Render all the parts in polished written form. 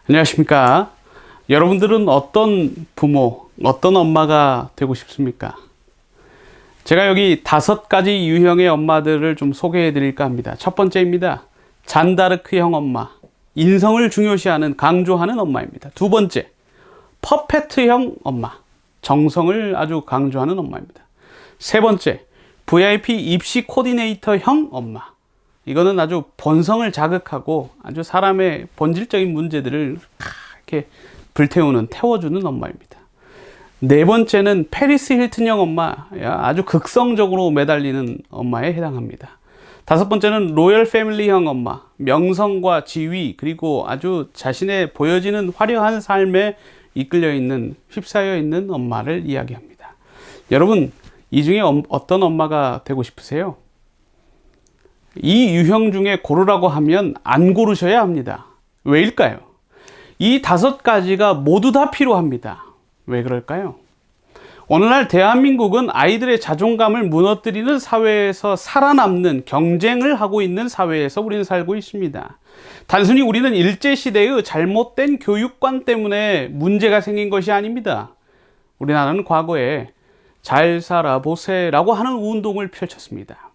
안녕하십니까. 여러분들은 어떤 부모, 어떤 엄마가 되고 싶습니까? 제가 여기 5가지 유형의 엄마들을 좀 소개해 드릴까 합니다. 첫 번째입니다. 잔다르크형 엄마. 인성을 중요시하는, 강조하는 엄마입니다. 두 번째, 퍼페트형 엄마. 정성을 아주 강조하는 엄마입니다. 세 번째, VIP 입시 코디네이터형 엄마. 이거는 아주 본성을 자극하고 아주 사람의 본질적인 문제들을 이렇게 불태우는, 태워주는 엄마입니다. 네 번째는 페리스 힐튼형 엄마. 아주 극성적으로 매달리는 엄마에 해당합니다. 다섯 번째는 로열 패밀리형 엄마. 명성과 지위, 그리고 아주 자신의 보여지는 화려한 삶에 이끌려 있는, 휩싸여 있는 엄마를 이야기합니다. 여러분, 이 중에 어떤 엄마가 되고 싶으세요? 이 유형 중에 고르라고 하면 안 고르셔야 합니다. 왜일까요? 이 5가지가 모두 다 필요합니다. 왜 그럴까요? 오늘날 대한민국은 아이들의 자존감을 무너뜨리는 사회에서 살아남는, 경쟁을 하고 있는 사회에서 우리는 살고 있습니다. 단순히 우리는 일제시대의 잘못된 교육관 때문에 문제가 생긴 것이 아닙니다. 우리나라는 과거에 잘 살아보세라고 하는 운동을 펼쳤습니다.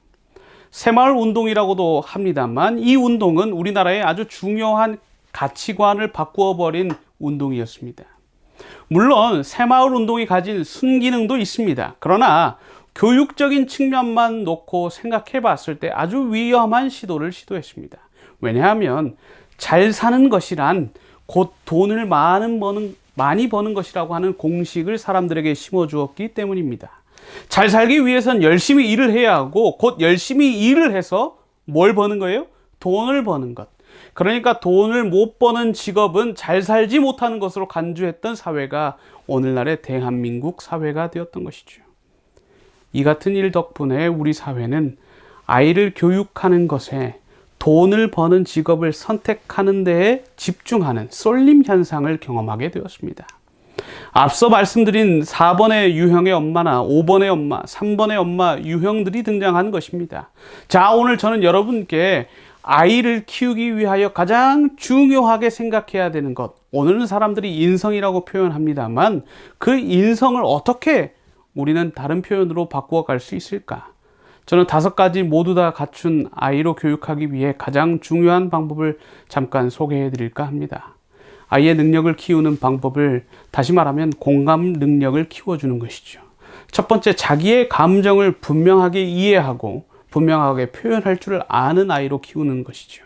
새마을 운동이라고도 합니다만, 이 운동은 우리나라의 아주 중요한 가치관을 바꾸어버린 운동이었습니다. 물론 새마을 운동이 가진 순기능도 있습니다. 그러나 교육적인 측면만 놓고 생각해 봤을 때 아주 위험한 시도를 시도했습니다. 왜냐하면 잘 사는 것이란 곧 돈을 많이 버는 것이라고 하는 공식을 사람들에게 심어주었기 때문입니다. 잘 살기 위해선 열심히 일을 해야 하고, 곧 열심히 일을 해서 뭘 버는 거예요? 돈을 버는 것. 그러니까 돈을 못 버는 직업은 잘 살지 못하는 것으로 간주했던 사회가 오늘날의 대한민국 사회가 되었던 것이죠. 이 같은 일 덕분에 우리 사회는 아이를 교육하는 것에 돈을 버는 직업을 선택하는 데에 집중하는 쏠림 현상을 경험하게 되었습니다. 앞서 말씀드린 4번의 유형의 엄마나 5번의 엄마, 3번의 엄마 유형들이 등장한 것입니다. 자, 오늘 저는 여러분께 아이를 키우기 위하여 가장 중요하게 생각해야 되는 것, 오늘은 사람들이 인성이라고 표현합니다만 그 인성을 어떻게 우리는 다른 표현으로 바꾸어 갈 수 있을까? 저는 5가지 모두 다 갖춘 아이로 교육하기 위해 가장 중요한 방법을 잠깐 소개해 드릴까 합니다. 아이의 능력을 키우는 방법을, 다시 말하면 공감 능력을 키워주는 것이죠. 첫 번째, 자기의 감정을 분명하게 이해하고 분명하게 표현할 줄 아는 아이로 키우는 것이죠.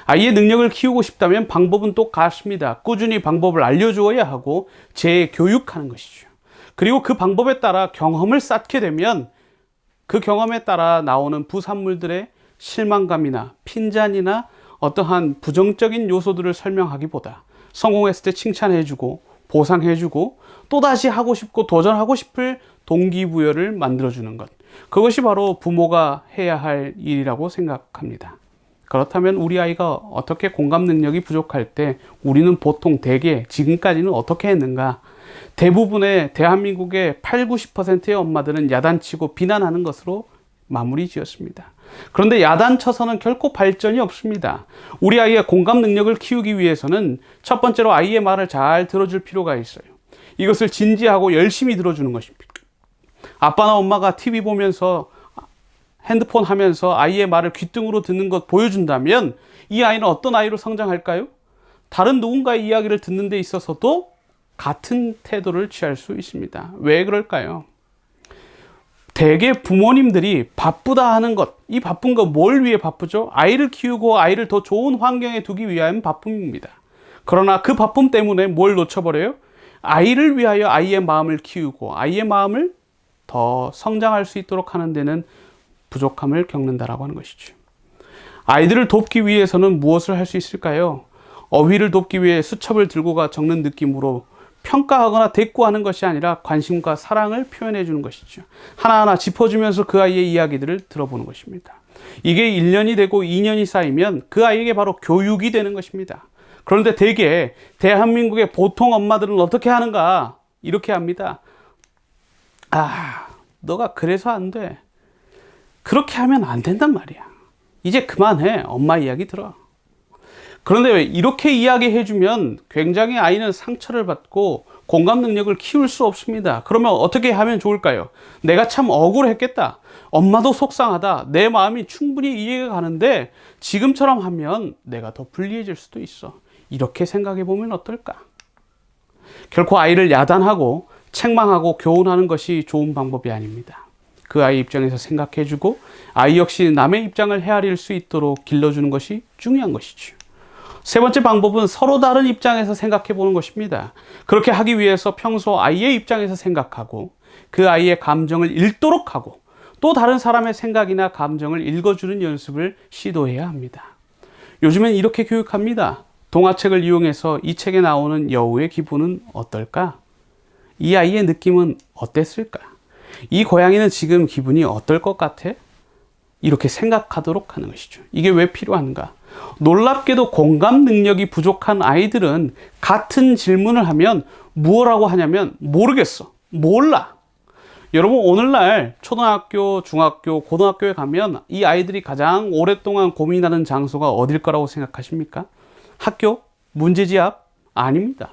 아이의 능력을 키우고 싶다면 방법은 똑같습니다. 꾸준히 방법을 알려주어야 하고 재교육하는 것이죠. 그리고 그 방법에 따라 경험을 쌓게 되면 그 경험에 따라 나오는 부산물들의 실망감이나 핀잔이나 어떠한 부정적인 요소들을 설명하기보다 성공했을 때 칭찬해주고 보상해주고 또다시 하고 싶고 도전하고 싶을 동기부여를 만들어주는 것, 그것이 바로 부모가 해야 할 일이라고 생각합니다. 그렇다면 우리 아이가 어떻게 공감 능력이 부족할 때 우리는 보통 대개 지금까지는 어떻게 했는가? 대부분의 대한민국의 80~90%의 엄마들은 야단치고 비난하는 것으로 마무리 지었습니다. 그런데 야단쳐서는 결코 발전이 없습니다. 우리 아이의 공감 능력을 키우기 위해서는 첫 번째로 아이의 말을 잘 들어줄 필요가 있어요. 이것을 진지하고 열심히 들어주는 것입니다. 아빠나 엄마가 TV 보면서, 핸드폰 하면서 아이의 말을 귓등으로 듣는 것 보여준다면 이 아이는 어떤 아이로 성장할까요? 다른 누군가의 이야기를 듣는 데 있어서도 같은 태도를 취할 수 있습니다. 왜 그럴까요? 대개 부모님들이 바쁘다 하는 것, 이 바쁜 거 뭘 위해 바쁘죠? 아이를 키우고 아이를 더 좋은 환경에 두기 위한 바쁨입니다. 그러나 그 바쁨 때문에 뭘 놓쳐버려요? 아이를 위하여 아이의 마음을 키우고 아이의 마음을 더 성장할 수 있도록 하는 데는 부족함을 겪는다라고 하는 것이죠. 아이들을 돕기 위해서는 무엇을 할 수 있을까요? 어휘를 돕기 위해 수첩을 들고 가 적는 느낌으로 평가하거나 대꾸하는 것이 아니라 관심과 사랑을 표현해 주는 것이죠. 하나하나 짚어주면서 그 아이의 이야기들을 들어보는 것입니다. 이게 1년이 되고 2년이 쌓이면 그 아이에게 바로 교육이 되는 것입니다. 그런데 대개 대한민국의 보통 엄마들은 어떻게 하는가? 이렇게 합니다. 너가 그래서 안 돼. 그렇게 하면 안 된단 말이야. 이제 그만해. 엄마 이야기 들어. 그런데 왜 이렇게 이야기해주면 굉장히 아이는 상처를 받고 공감 능력을 키울 수 없습니다. 그러면 어떻게 하면 좋을까요? 내가 참 억울했겠다. 엄마도 속상하다. 내 마음이 충분히 이해가 가는데 지금처럼 하면 내가 더 불리해질 수도 있어. 이렇게 생각해 보면 어떨까? 결코 아이를 야단하고 책망하고 교훈하는 것이 좋은 방법이 아닙니다. 그 아이 입장에서 생각해주고 아이 역시 남의 입장을 헤아릴 수 있도록 길러주는 것이 중요한 것이죠. 세 번째 방법은 서로 다른 입장에서 생각해 보는 것입니다. 그렇게 하기 위해서 평소 아이의 입장에서 생각하고 그 아이의 감정을 읽도록 하고 또 다른 사람의 생각이나 감정을 읽어주는 연습을 시도해야 합니다. 요즘엔 이렇게 교육합니다. 동화책을 이용해서 이 책에 나오는 여우의 기분은 어떨까? 이 아이의 느낌은 어땠을까? 이 고양이는 지금 기분이 어떨 것 같아? 이렇게 생각하도록 하는 것이죠. 이게 왜 필요한가? 놀랍게도 공감 능력이 부족한 아이들은 같은 질문을 하면 뭐라고 하냐면 모르겠어. 몰라. 여러분 오늘날 초등학교, 중학교, 고등학교에 가면 이 아이들이 가장 오랫동안 고민하는 장소가 어딜 거라고 생각하십니까? 학교? 문제집 앞? 아닙니다.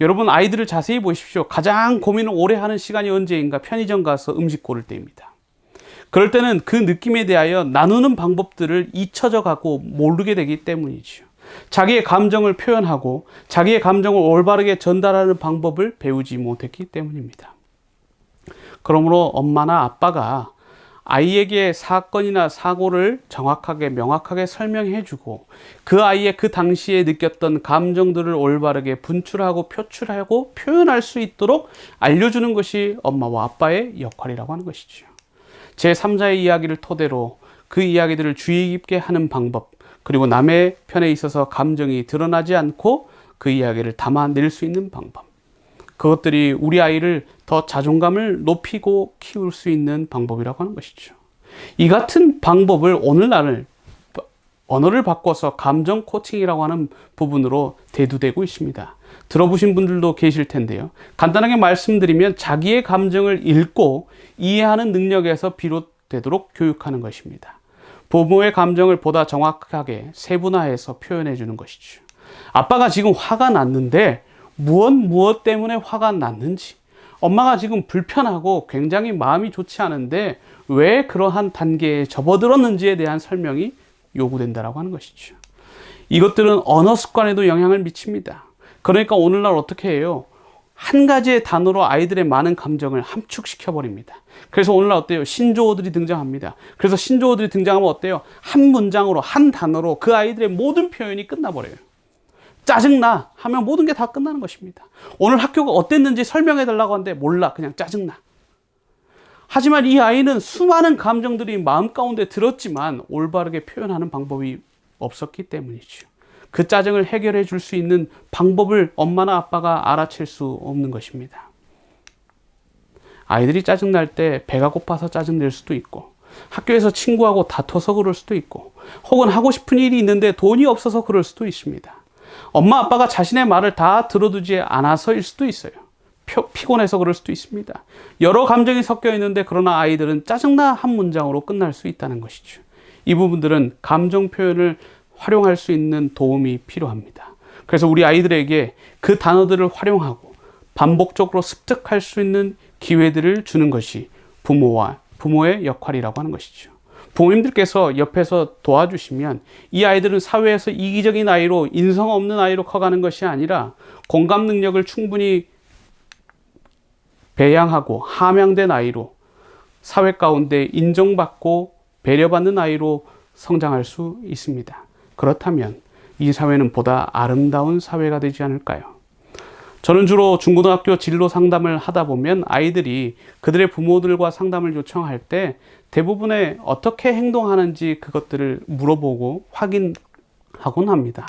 여러분 아이들을 자세히 보십시오. 가장 고민을 오래 하는 시간이 언제인가? 편의점 가서 음식 고를 때입니다. 그럴 때는 그 느낌에 대하여 나누는 방법들을 잊혀져 가고 모르게 되기 때문이죠. 자기의 감정을 표현하고 자기의 감정을 올바르게 전달하는 방법을 배우지 못했기 때문입니다. 그러므로 엄마나 아빠가 아이에게 사건이나 사고를 정확하게 명확하게 설명해 주고 그 아이의 그 당시에 느꼈던 감정들을 올바르게 분출하고 표출하고 표현할 수 있도록 알려주는 것이 엄마와 아빠의 역할이라고 하는 것이죠. 제3자의 이야기를 토대로 그 이야기들을 주의 깊게 하는 방법, 그리고 남의 편에 있어서 감정이 드러나지 않고 그 이야기를 담아낼 수 있는 방법, 그것들이 우리 아이를 더 자존감을 높이고 키울 수 있는 방법이라고 하는 것이죠. 이 같은 방법을 오늘날 언어를 바꿔서 감정 코칭이라고 하는 부분으로 대두되고 있습니다. 들어보신 분들도 계실 텐데요. 간단하게 말씀드리면 자기의 감정을 읽고 이해하는 능력에서 비롯되도록 교육하는 것입니다. 부모의 감정을 보다 정확하게 세분화해서 표현해 주는 것이죠. 아빠가 지금 화가 났는데 무엇 때문에 화가 났는지, 엄마가 지금 불편하고 굉장히 마음이 좋지 않은데 왜 그러한 단계에 접어들었는지에 대한 설명이 요구된다라고 하는 것이죠. 이것들은 언어 습관에도 영향을 미칩니다. 그러니까 오늘날 어떻게 해요? 한 가지의 단어로 아이들의 많은 감정을 함축시켜 버립니다. 그래서 오늘날 어때요? 신조어들이 등장합니다. 그래서 신조어들이 등장하면 어때요? 한 문장으로, 한 단어로 그 아이들의 모든 표현이 끝나버려요. 짜증나 하면 모든 게 다 끝나는 것입니다. 오늘 학교가 어땠는지 설명해 달라고 하는데 몰라, 그냥 짜증나. 하지만 이 아이는 수많은 감정들이 마음 가운데 들었지만 올바르게 표현하는 방법이 없었기 때문이죠. 그 짜증을 해결해 줄 수 있는 방법을 엄마나 아빠가 알아챌 수 없는 것입니다. 아이들이 짜증날 때 배가 고파서 짜증낼 수도 있고, 학교에서 친구하고 다퉈서 그럴 수도 있고, 혹은 하고 싶은 일이 있는데 돈이 없어서 그럴 수도 있습니다. 엄마 아빠가 자신의 말을 다 들어두지 않아서일 수도 있어요. 피곤해서 그럴 수도 있습니다. 여러 감정이 섞여 있는데 그러나 아이들은 짜증나 한 문장으로 끝날 수 있다는 것이죠. 이 부분들은 감정 표현을 활용할 수 있는 도움이 필요합니다. 그래서 우리 아이들에게 그 단어들을 활용하고 반복적으로 습득할 수 있는 기회들을 주는 것이 부모의 역할이라고 하는 것이죠. 부모님들께서 옆에서 도와주시면 이 아이들은 사회에서 이기적인 아이로, 인성 없는 아이로 커가는 것이 아니라 공감 능력을 충분히 배양하고 함양된 아이로, 사회 가운데 인정받고 배려받는 아이로 성장할 수 있습니다. 그렇다면 이 사회는 보다 아름다운 사회가 되지 않을까요? 저는 주로 중고등학교 진로 상담을 하다 보면 아이들이 그들의 부모들과 상담을 요청할 때 대부분의 어떻게 행동하는지 그것들을 물어보고 확인하곤 합니다.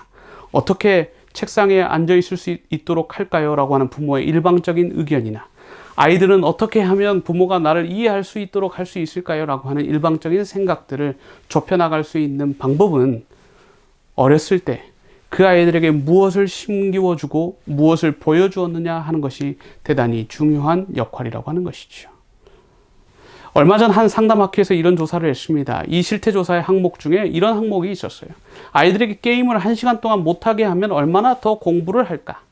어떻게 책상에 앉아 있을 수 있도록 할까요? 라고 하는 부모의 일방적인 의견이나, 아이들은 어떻게 하면 부모가 나를 이해할 수 있도록 할 수 있을까요? 라고 하는 일방적인 생각들을 좁혀나갈 수 있는 방법은 어렸을 때 그 아이들에게 무엇을 심기워주고 무엇을 보여주었느냐 하는 것이 대단히 중요한 역할이라고 하는 것이죠. 얼마 전 한 상담학회에서 이런 조사를 했습니다. 이 실태조사의 항목 중에 이런 항목이 있었어요. 아이들에게 게임을 1시간 동안 못하게 하면 얼마나 더 공부를 할까?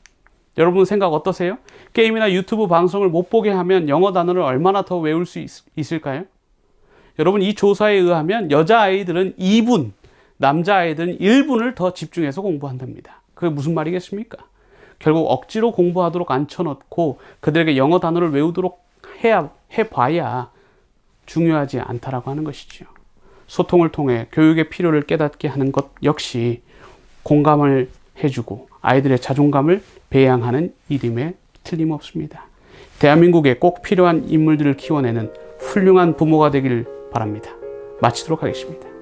여러분 생각 어떠세요? 게임이나 유튜브 방송을 못 보게 하면 영어 단어를 얼마나 더 외울 수 있을까요? 여러분, 이 조사에 의하면 여자아이들은 2분, 남자아이들은 1분을 더 집중해서 공부한답니다. 그게 무슨 말이겠습니까? 결국 억지로 공부하도록 앉혀놓고 그들에게 영어 단어를 외우도록 해봐야 중요하지 않다라고 하는 것이죠. 소통을 통해 교육의 필요를 깨닫게 하는 것 역시 공감을 해주고 아이들의 자존감을 배양하는 일임에 틀림없습니다. 대한민국에 꼭 필요한 인물들을 키워내는 훌륭한 부모가 되길 바랍니다. 마치도록 하겠습니다.